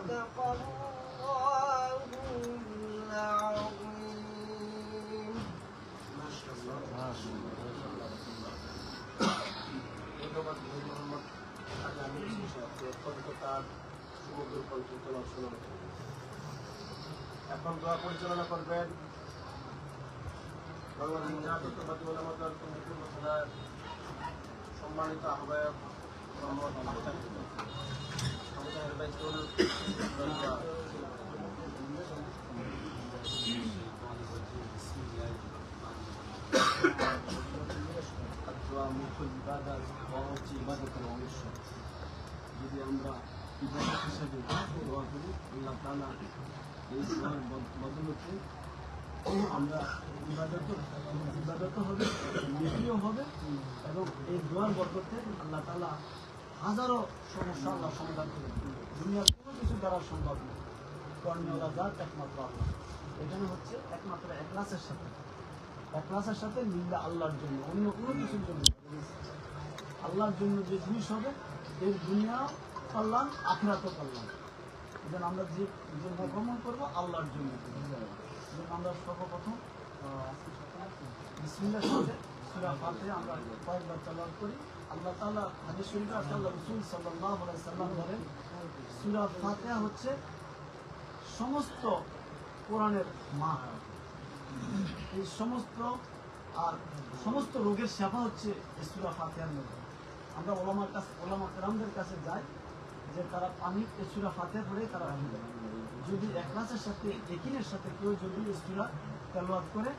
صدق الله العظيم. ما شاء الله. ধন্যবাদ মোহাম্মদ আলী সাহেবকে কলকাতার সমুদ্র পরিচালনা শোনার জন্য। এখন দোয়া পরিচালনা করবেন বাংলাদেশ জাতীয়তাবাদী উলামা দল কমিটির সম্মানিত আহ্বায়ক মোহাম্মদ মুখ্য ইবাদত হওয়া হচ্ছে ইবাদতের অংশ। যদি আমরা ইবাদত হিসাবে দোয়া করি, আল্লাহ তাআলা এই দোয়ার বদলতে আমরা ইবাদতও হবে, নেকিও হবে, এবং এই দোয়ার বরকতে আল্লাহ তাআলা হাজারো সমস্যা আল্লাহ সমাধান করে দেবেন। দুনিয়ার কোনো কিছু দ্বারা সম্ভব নয়। কর্মীরা যার একমাত্র আল্লাহ। এখানে হচ্ছে একমাত্র ইখলাসের সাথে লিল্লাহ, আল্লাহর জন্য, অন্য কোনো কিছুর জন্য। আল্লাহর জন্য যে জিনিস হবে এর দুনিয়া কল্যাণ, আখিরাতও কল্যাণ। যেন আমরা যে ভ্রমণ করবো আল্লাহর জন্য। আমরা সর্বপ্রথম বিসমিল্লাহর সাথে সূরা ফাতিহা আমরা কয়েকবার তেলাওয়াত করি। আল্লাহ তাআলা হাদিস শরীফে আল্লাহ রাসূল সাল্লাল্লাহু আলাইহি সাল্লাম বলেন, সূরা ফাতিহা হচ্ছে সমস্ত কোরআনের মা। এই সমস্ত রোগের সেবা হচ্ছে এই সূরা ফাতিহার মধ্যে। আমরা ওলামা কেরামদের কাছে যাই যে তারা পানি এই সূরা ফাতিহা পড়ে তারা যদি ইখলাসের সাথে, ইয়াকিনের সাথে কেউ যদি এই সূরা তেলাওয়াত করে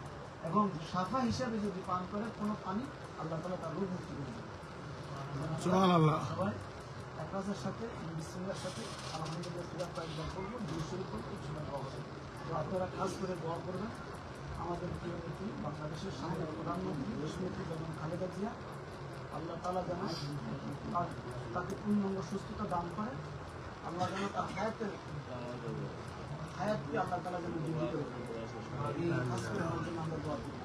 এবং শাফা হিসাবে যদি পান করে কোনো পানি, আল্লাহ তাআলা তার রোগ মুক্তি করে দেবে। সুবহানাল্লাহ। সবাই ইখলাসের সাথে, বিসমিল্লাহর সাথে আলহামদুলিল্লাহ সূরা কয়েকবার পড়ব, দুই শুরু করব, সূরা হবে। তো আপনারা খাস করে দোয়া করবেন আমাদের প্রিয় নেত্রী, বাংলাদেশের সাবেক প্রধানমন্ত্রী দেশনেত্রী বেগম খালেদা জিয়া। আল্লাহ তাআলা যেন তাকে পূর্ণাঙ্গ সুস্থতা দান করে। আল্লাহ যেন তার হায়াতকে আল্লাহ তাআলা যেন বৃদ্ধি করে। এই খাস করে আমার জন্য আমরা দোয়া করি।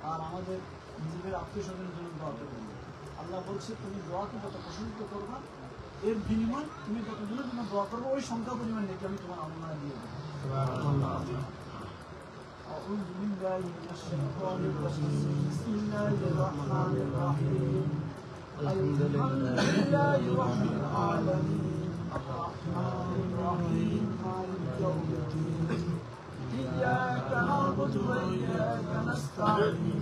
আর আমাদের নিজেদের আত্মীয় স্বজনের জন্য দোয়া করবেন। আল্লাহ বলছে, তুমি দোয়াকে যত প্রশংসিত করবা, এর বিনিময় তুমি যতজনের জন্য দোয়া করবো ওই সংখ্যা পরিমাণ নেকি আমি তোমার আমলনামায় দিয়ে দেবো। أعوذ بالله من الشيطان الرجيم. بسم الله الرحمن الرحيم. الحمد لله رب العالمين الرحمن الرحيم مالك يوم الدين. إياك نعبد وإياك نستعين